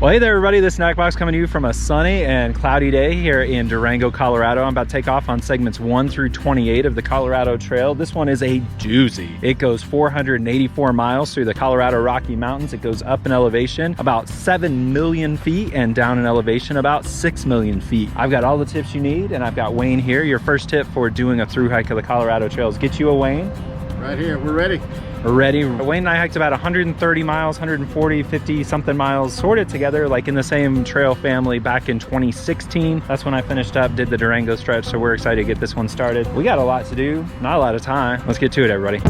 Well, hey there everybody, this Snack Box coming to you from a sunny and cloudy day here in Durango, Colorado. I'm about to take off on segments 1 through 28 of the Colorado Trail. This one is a doozy. It goes 484 miles through the Colorado Rocky Mountains. It goes up in elevation about 7 million feet and down in elevation about 6 million feet. I've got all the tips you need, and I've got Wayne here. Your first tip for doing a through hike of the Colorado Trails. Get you a Wayne. Right here, we're ready. We're ready. Wayne and I hiked about 130 miles, 140, 50 something miles, sorted together like in the same trail family back in 2016. That's when I finished up, did the Durango stretch, so we're excited to get this one started. We got a lot to do, not a lot of time. Let's get to it, everybody.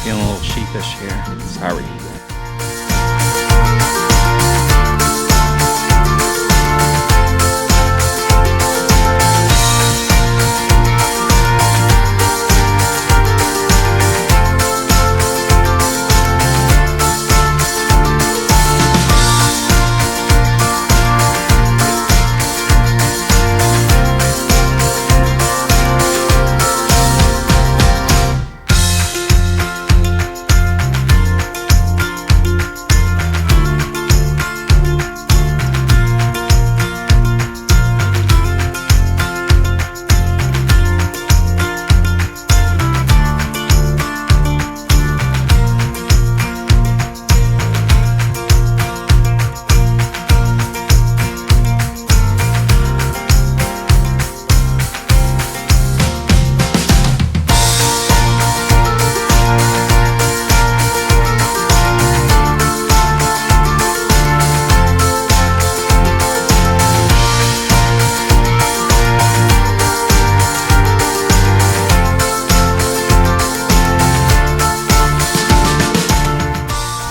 Feeling a little sheepish here. Sorry.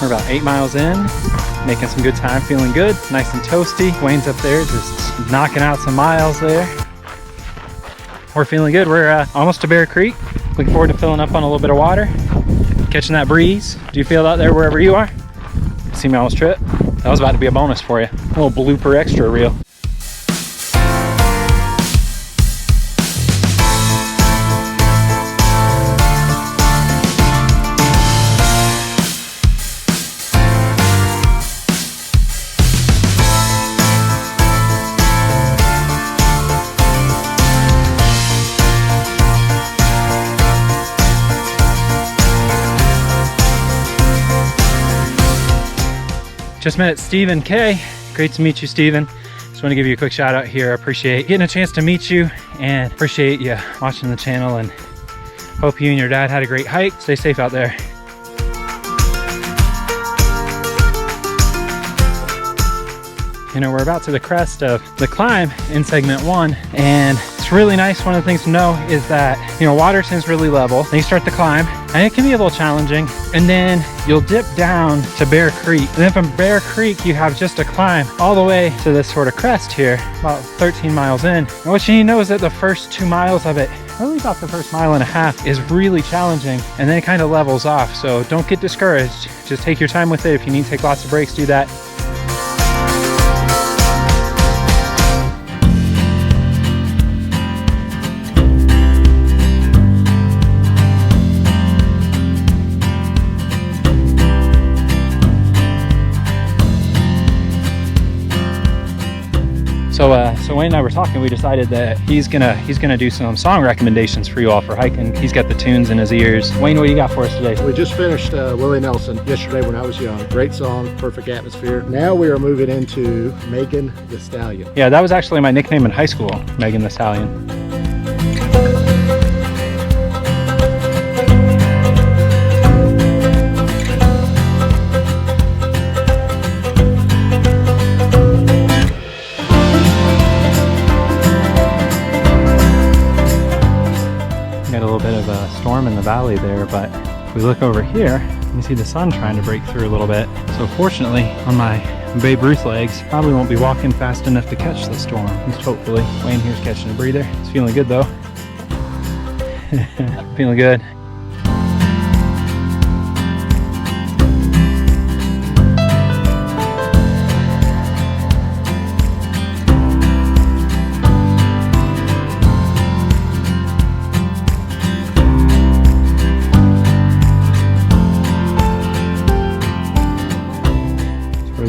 We're about 8 miles in, making some good time, feeling good, nice and toasty. Wayne's up there just knocking out some miles there. We're feeling good. We're almost to Bear Creek. Looking forward to filling up on a little bit of water, catching that breeze. Do you feel out there wherever you are? See me on this trip? That was about to be a bonus for you. A little blooper extra reel. Just met Stephen K. Great to meet you, Stephen. Just want to give you a quick shout out here. I appreciate getting a chance to meet you and appreciate you watching the channel, and hope you and your dad had a great hike. Stay safe out there. You know, we're about to the crest of the climb in segment 1, and it's really nice. One of the things to know is that, you know, water tends really level. Then you start the climb, and it can be a little challenging, and then you'll dip down to Bear Creek, and then from Bear Creek you have just a climb all the way to this sort of crest here, about 13 miles in. And what you need to know is that the first 2 miles of it, really about the first 1.5 miles, is really challenging, and then it kind of levels off. So don't get discouraged. Just take your time with it. If you need to take lots of breaks, do that. So Wayne and I were talking. We decided that he's gonna do some song recommendations for you all for hiking. He's got the tunes in his ears. Wayne, what do you got for us today? We just finished Willie Nelson yesterday when I was young. Great song, perfect atmosphere. Now we are moving into Megan the Stallion. Yeah, that was actually my nickname in high school, Megan the Stallion. Got a little bit of a storm in the valley there, but if we look over here, you see the sun trying to break through a little bit. So fortunately, on my Babe Ruth legs, probably won't be walking fast enough to catch the storm. At least hopefully. Wayne here's catching a breather. It's feeling good though. Feeling good.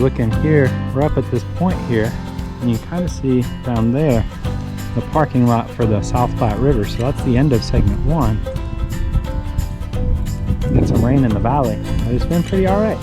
Looking here, we're up at this point here, and you kind of see down there the parking lot for the South Platte River. So that's the end of segment 1. Get some rain in the valley, but it's been pretty all right.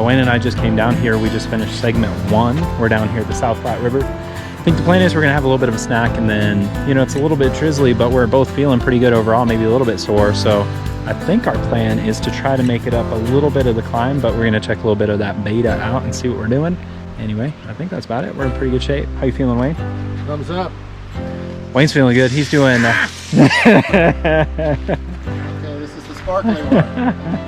Wayne and I just came down here. We just finished segment 1. We're down here at the South Platte River. I think the plan is we're gonna have a little bit of a snack, and then, you know, it's a little bit drizzly, but we're both feeling pretty good overall, maybe a little bit sore. So I think our plan is to try to make it up a little bit of the climb, but we're gonna check a little bit of that beta out and see what we're doing. Anyway, I think that's about it. We're in pretty good shape. How you feeling, Wayne? Thumbs up. Wayne's feeling good. He's doing Okay, this is the sparkling one.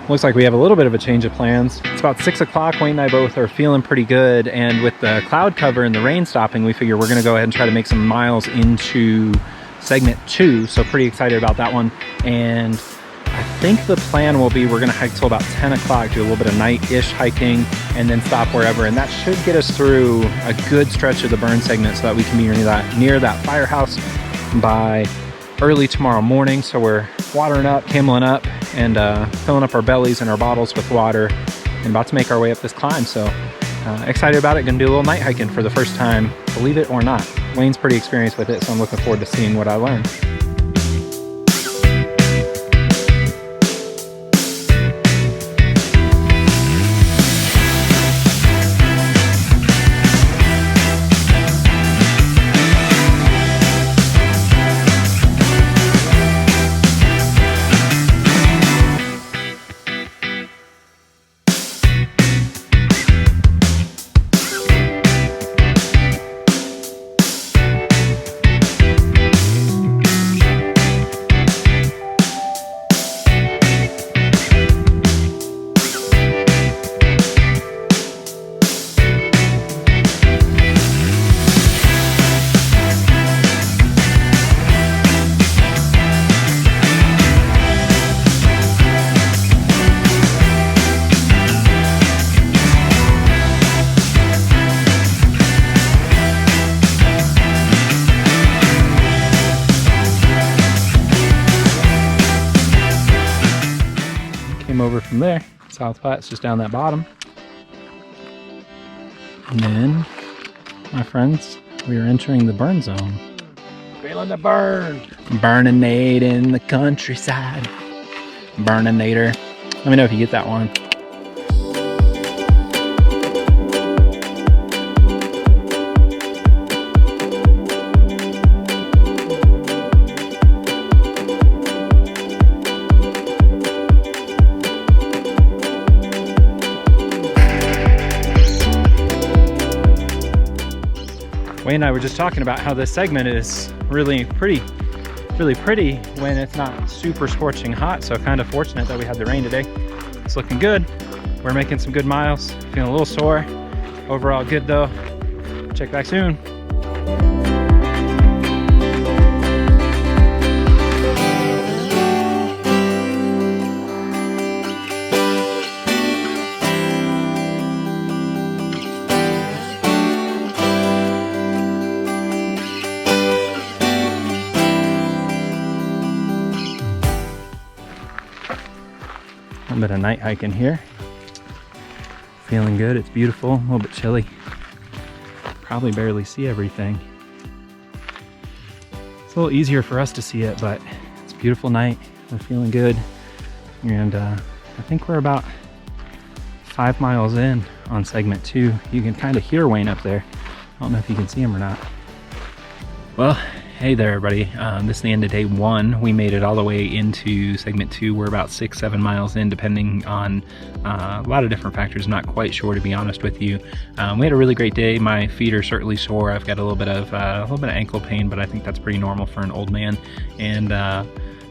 Looks like we have a little bit of a change of plans. It's about 6 o'clock. Wayne and I both are feeling pretty good, and with the cloud cover and the rain stopping, we figure we're gonna go ahead and try to make some miles into segment 2. So pretty excited about that one. And I think the plan will be we're gonna hike till about 10 o'clock, do a little bit of night-ish hiking, and then stop wherever. And that should get us through a good stretch of the burn segment so that we can be near that firehouse by early tomorrow morning. So we're watering up, cameling up, and filling up our bellies and our bottles with water, and about to make our way up this climb. So excited about it. Gonna do a little night hiking for the first time, believe it or not. Wayne's pretty experienced with it, so I'm looking forward to seeing what I learn. Over from there, South Platte's just down that bottom, and then, my friends, we are entering the burn zone. Feeling the burn. Burninade in the countryside. Burninator. Let me know if you get that one. Wayne and I were just talking about how this segment is really pretty when it's not super scorching hot. So kind of fortunate that we had the rain today. It's looking good. We're making some good miles. Feeling a little sore. Overall good though. Check back soon. A bit of night hiking here. Feeling good. It's beautiful, a little bit chilly. Probably barely see everything. It's a little easier for us to see it, but it's a beautiful night. We're feeling good. And I think we're about 5 miles in on segment 2. You can kind of hear Wayne up there. I don't know if you can see him or not. Well, hey there everybody. This is the end of day 1. We made it all the way into segment 2. We're about 6-7 miles in, depending on a lot of different factors. Not quite sure, to be honest with you. We had a really great day. My feet are certainly sore. I've got a little bit of ankle pain, but I think that's pretty normal for an old man. And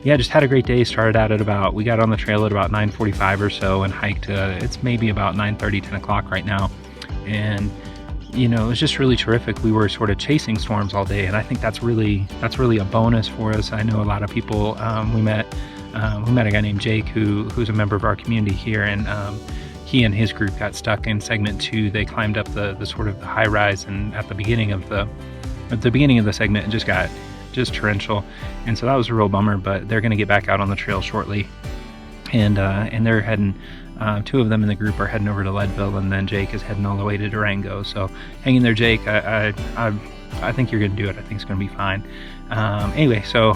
yeah, just had a great day. Started out at we got on the trail at about 9:45 or so and hiked. It's maybe about 9:30, 10 o'clock right now. And you know, it was just really terrific. We were sort of chasing storms all day, and I think that's really a bonus for us. I know a lot of people. We met a guy named Jake who's a member of our community here, and he and his group got stuck in segment 2. They climbed up the sort of the high rise, and at the beginning of the segment, it just got torrential, and so that was a real bummer. But they're going to get back out on the trail shortly, and they're heading. 2 of them in the group are heading over to Leadville, and then Jake is heading all the way to Durango. So hang in there, Jake. I think you're going to do it. I think it's going to be fine. Anyway, so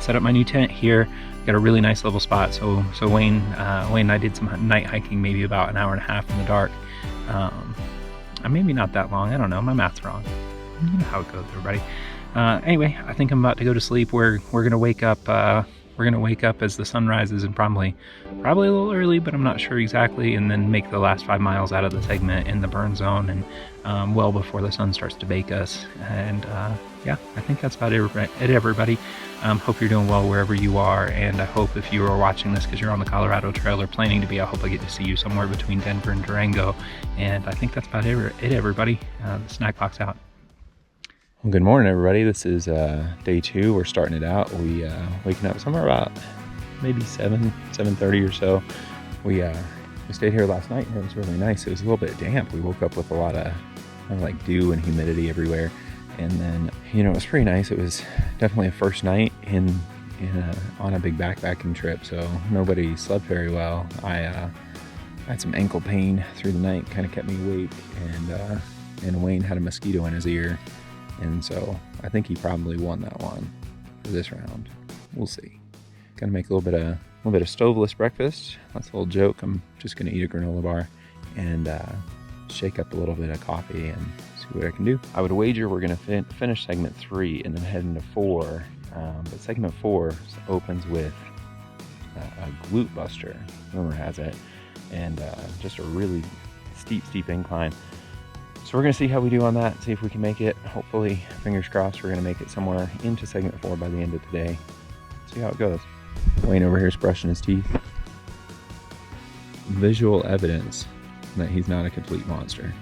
set up my new tent here. Got a really nice level spot. So Wayne and I did some night hiking, maybe about an hour and a half in the dark. Maybe not that long. I don't know. My math's wrong. You know how it goes, everybody. Anyway, I think I'm about to go to sleep. We're gonna wake up. We're gonna wake up as the sun rises, and probably a little early, but I'm not sure exactly. And then make the last 5 miles out of the segment in the burn zone, and well before the sun starts to bake us. And yeah, I think that's about it, everybody. Hope you're doing well wherever you are, and I hope if you are watching this because you're on the Colorado Trail or planning to be, I hope I get to see you somewhere between Denver and Durango. And I think that's about it, everybody. The snack box out. Well, good morning, everybody. This is day 2. We're starting it out. We waking up somewhere about maybe 7:30 or so. We stayed here last night, and it was really nice. It was a little bit damp. We woke up with a lot of kind of like dew and humidity everywhere, and then it was pretty nice. It was definitely a first night on a big backpacking trip, so nobody slept very well. I had some ankle pain through the night, kind of kept me awake, and Wayne had a mosquito in his ear. And so I think he probably won that one for this round. We'll see. Gonna make a little bit of stoveless breakfast. That's a little joke. I'm just gonna eat a granola bar and shake up a little bit of coffee and see what I can do. I would wager we're gonna finish segment 3 and then head into 4. But segment 4 opens with a glute buster, rumor has it, and just a really steep incline. So we're going to see how we do on that, see if we can make it. Hopefully, fingers crossed, we're going to make it somewhere into segment 4 by the end of today. See how it goes. Wayne over here is brushing his teeth. Visual evidence that he's not a complete monster.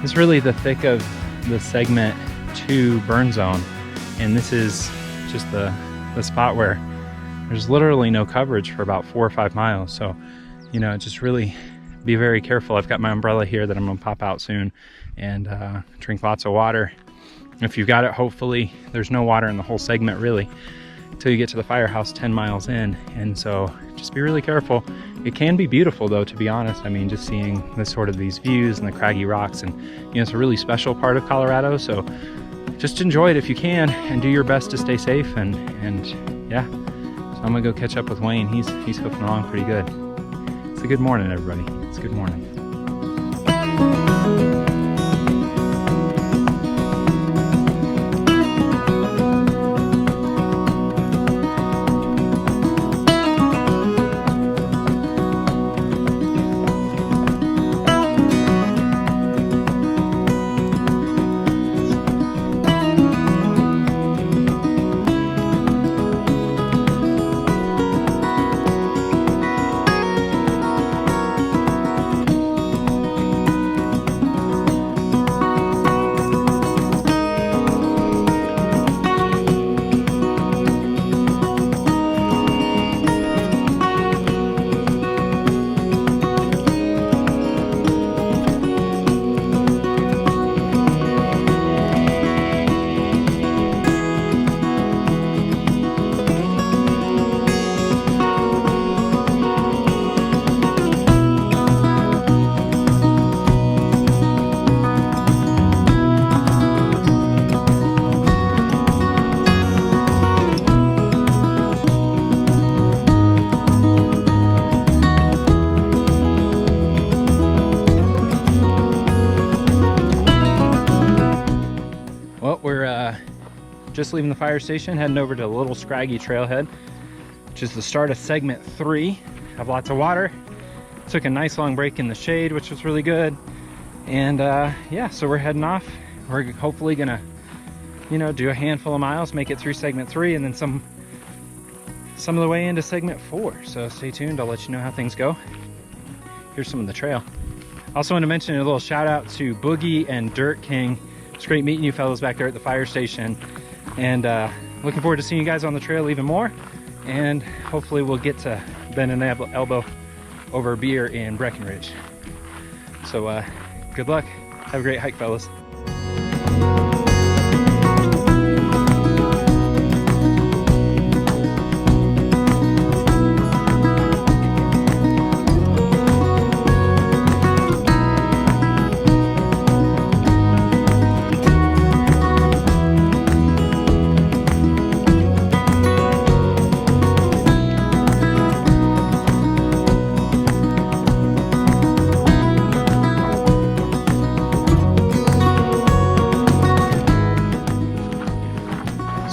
It's really the thick of the segment 2 burn zone, and this is just the spot where there's literally no coverage for about 4 or 5 miles. So just really be very careful. I've got my umbrella here that I'm gonna pop out soon, and drink lots of water. If you've got it, hopefully there's no water in the whole segment really until you get to the firehouse 10 miles in, and so just be really careful. It can be beautiful though, to be honest. I mean, just seeing these views and the craggy rocks, and it's a really special part of Colorado, so just enjoy it if you can and do your best to stay safe. And yeah, so I'm gonna go catch up with Wayne. He's hoofing along pretty good. It's a good morning, everybody. It's a good morning. just leaving the fire station, heading over to the little Scraggy Trailhead, which is the start of segment 3. Have lots of water. Took a nice long break in the shade, which was really good. And yeah, so we're heading off. We're hopefully gonna, you know, do a handful of miles, make it through segment 3, and then some of the way into segment 4. So stay tuned, I'll let you know how things go. Here's some of the trail. Also want to mention a little shout out to Boogie and Dirt King. It's great meeting you fellows back there at the fire station. And looking forward to seeing you guys on the trail even more. And hopefully we'll get to bend an elbow over beer in Breckenridge. So good luck. Have a great hike, fellas.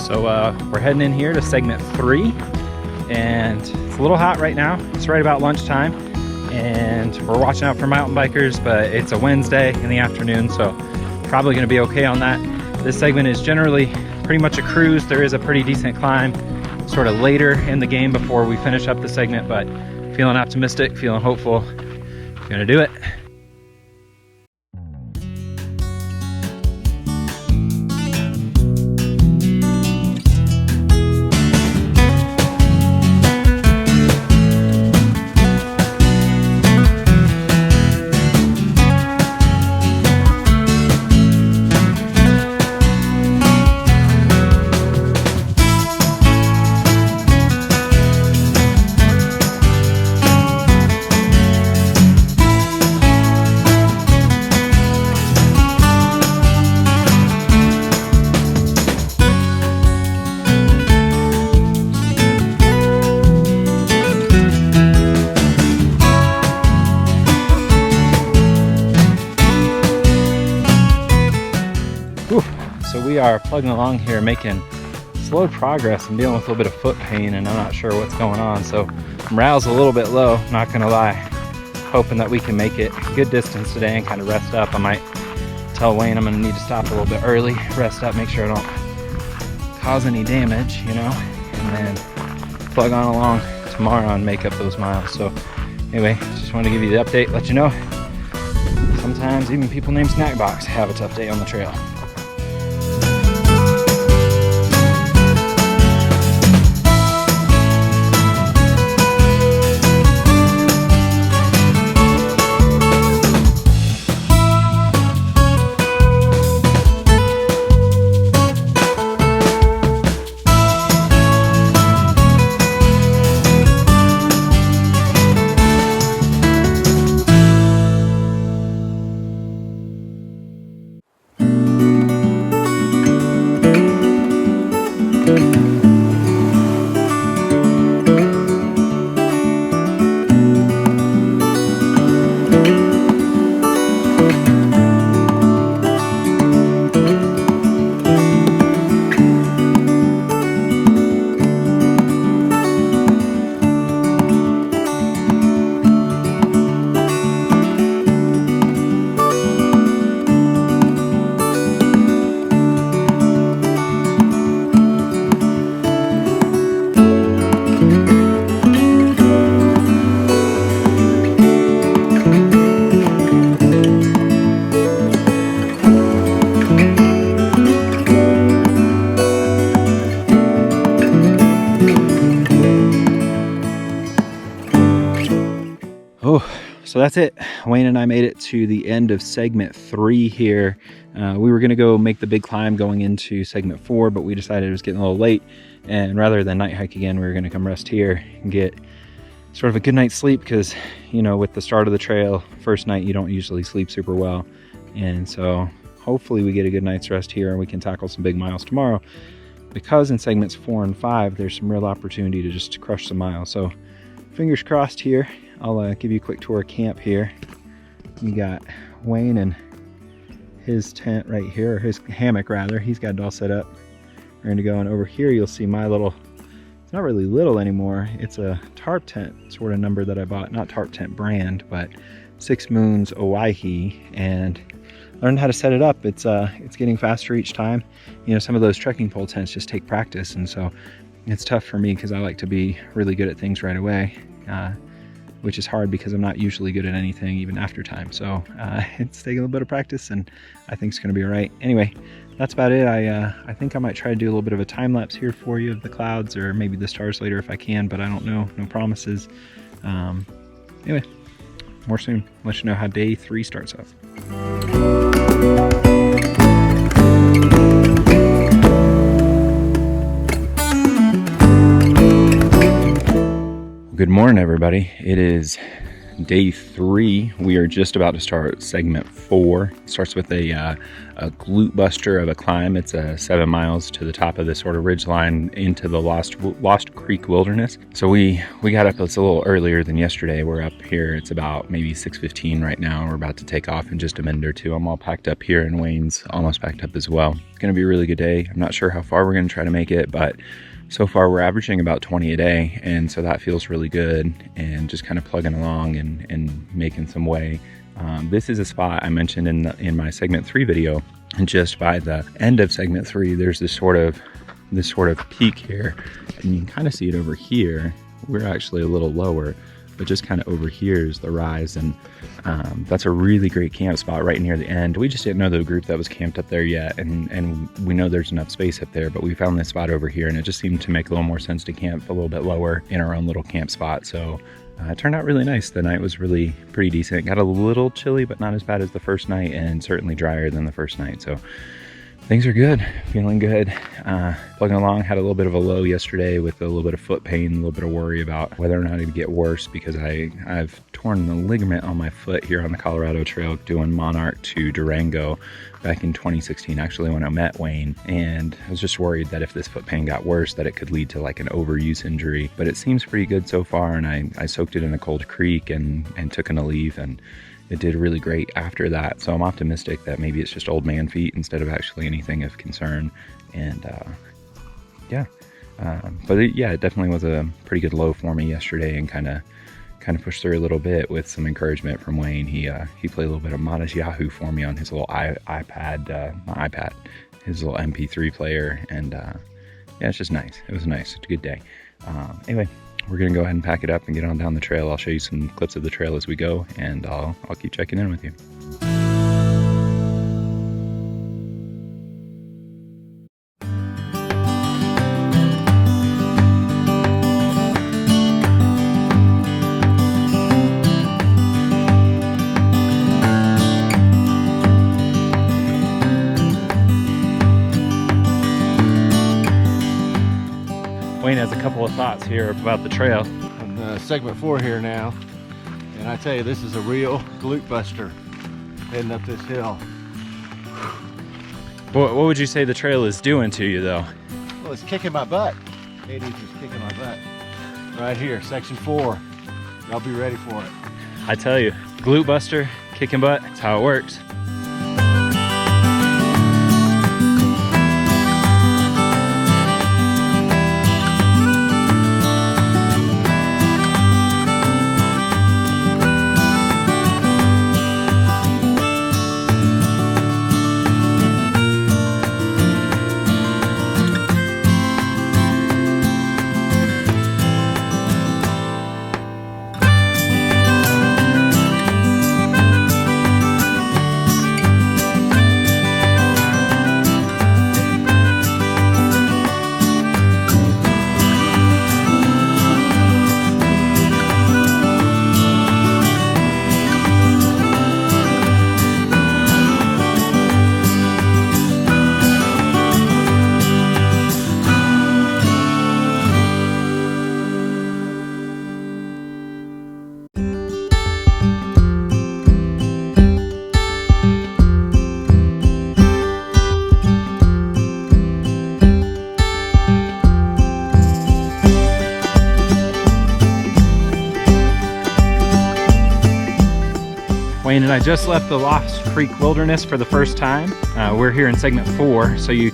So we're heading in here to segment 3, and it's a little hot right now. It's right about lunchtime, and we're watching out for mountain bikers, but it's a Wednesday in the afternoon, so probably going to be okay on that. This segment is generally pretty much a cruise. There is a pretty decent climb sort of later in the game before we finish up the segment, but feeling optimistic, feeling hopeful. Gonna do it. So we are plugging along here, making slow progress. I'm dealing with a little bit of foot pain, and I'm not sure what's going on. So morale's a little bit low, not gonna lie. Hoping that we can make it a good distance today and kind of rest up. I might tell Wayne I'm gonna need to stop a little bit early, rest up, make sure I don't cause any damage, you know, and then plug on along tomorrow and make up those miles. So anyway, just wanted to give you the update, let you know. Sometimes even people named Snackbox have a tough day on the trail. So that's it. Wayne and I made it to the end of segment 3 here. We were gonna go make the big climb going into segment 4, but we decided it was getting a little late, and rather than night hike again, we were gonna come rest here and get sort of a good night's sleep, because, you know, with the start of the trail, first night you don't usually sleep super well. And so hopefully we get a good night's rest here and we can tackle some big miles tomorrow, because in segments 4 and 5 there's some real opportunity to just crush some miles. So fingers crossed here. I'll give you a quick tour of camp here. You got Wayne and his tent right here, or his hammock rather. He's got it all set up. we're gonna go, and over here you'll see my little, it's not really little anymore, it's a tarp tent sort of number that I bought, not tarp tent brand, but 6 Moons Owaihi, and learned how to set it up. It's getting faster each time. You know, some of those trekking pole tents just take practice, and so it's tough for me because I like to be really good at things right away, which is hard because I'm not usually good at anything even after time. So it's taking a little bit of practice, and I think it's going to be all right. Anyway, that's about it. I think I might try to do a little bit of a time lapse here for you of the clouds, or maybe the stars later if I can, but I don't know, no promises. Anyway, more soon. Let you know how day 3 starts off. Good morning, everybody. It is day 3. We are just about to start segment 4. It starts with a glute buster of a climb. It's 7 miles to the top of this sort of ridge line into the Lost Creek Wilderness. So we got up, it's a little earlier than yesterday. We're up here, it's about maybe 6:15 right now. We're about to take off in just a minute or two. I'm all packed up here, and Wayne's almost packed up as well. It's going to be a really good day. I'm not sure how far we're going to try to make it, but so far we're averaging about 20 a day, and so that feels really good, and just kind of plugging along and making some way. This is a spot I mentioned in my segment 3 video, and just by the end of segment 3 there's this sort of peak here, and you can kind of see it over here. We're actually a little lower, but just kind of over here is the rise, and that's a really great camp spot right near the end. We just didn't know the group that was camped up there yet, and we know there's enough space up there, but we found this spot over here, and it just seemed to make a little more sense to camp a little bit lower in our own little camp spot. So it turned out really nice. The night was really pretty decent. It got a little chilly, but not as bad as the first night, and certainly drier than the first night. So things are good, feeling good, plugging along. Had a little bit of a low yesterday with a little bit of foot pain, a little bit of worry about whether or not it'd get worse, because I've torn the ligament on my foot here on the Colorado Trail doing Monarch to Durango back in 2016, actually, when I met Wayne, and I was just worried that if this foot pain got worse that it could lead to like an overuse injury, but it seems pretty good so far. And I soaked it in a cold creek and took an Aleve, and it did really great after that. So I'm optimistic that maybe it's just old man feet instead of actually anything of concern. And it definitely was a pretty good low for me yesterday, and kind of pushed through a little bit with some encouragement from Wayne. He played a little bit of Modest Yahoo for me on his little iPad, his little MP3 player, and it's just nice. It was nice. It's a good day. Anyway, we're gonna go ahead and pack it up and get on down the trail. I'll show you some clips of the trail as we go, and I'll keep checking in with you. Wayne has a couple of thoughts here about the trail. On segment 4 here now, and I tell you, this is a real glute buster heading up this hill. What would you say the trail is doing to you, though? Well, it's kicking my butt. It is just kicking my butt. Right here, section 4. Y'all be ready for it. I tell you, glute buster, kicking butt, that's how it works. And I just left the Lost Creek Wilderness for the first time. We're here in segment 4, so you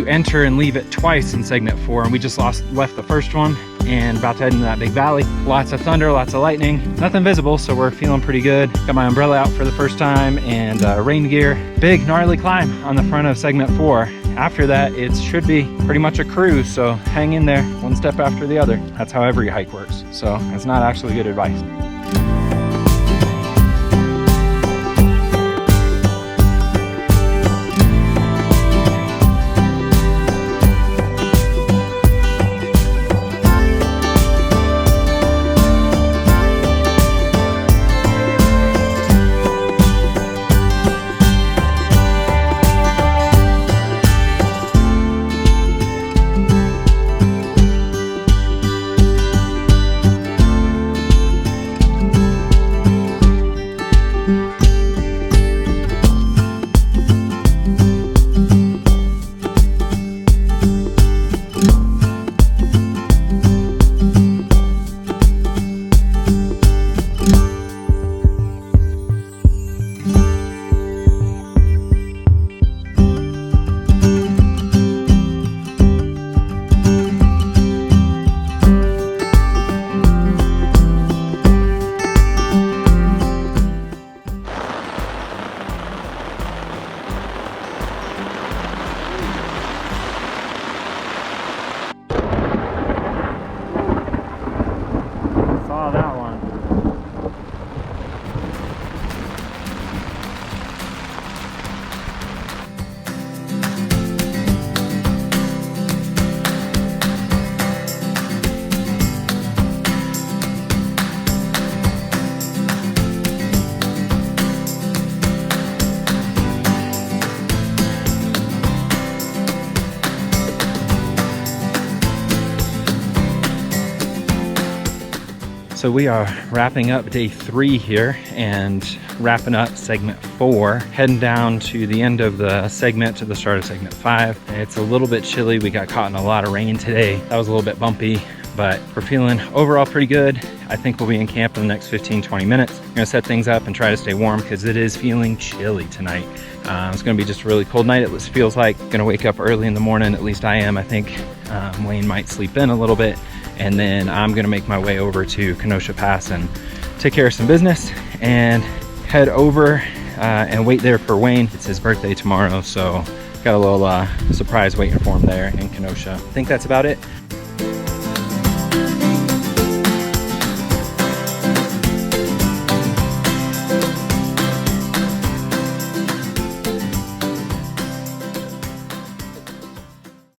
enter and leave it twice in segment 4, and we just left the first one and about to head into that big valley. Lots of thunder, lots of lightning, nothing visible, so we're feeling pretty good. Got my umbrella out for the first time and rain gear. Big gnarly climb on the front of segment 4. After that, it should be pretty much a cruise, so hang in there, one step after the other. That's how every hike works, so it's not actually good advice. So we are wrapping up day 3 here and wrapping up segment 4, heading down to the end of the segment to the start of segment 5. It's a little bit chilly. We got caught in a lot of rain today. That was a little bit bumpy, but we're feeling overall pretty good. I think we'll be in camp in the next 15-20 minutes. I'm gonna set things up and try to stay warm because it is feeling chilly tonight. It's gonna be just a really cold night. It feels like gonna wake up early in the morning. At least I am. I think Wayne might sleep in a little bit. And then I'm gonna make my way over to Kenosha Pass and take care of some business and head over and wait there for Wayne. It's his birthday tomorrow, so got a little surprise waiting for him there in Kenosha. I think that's about it.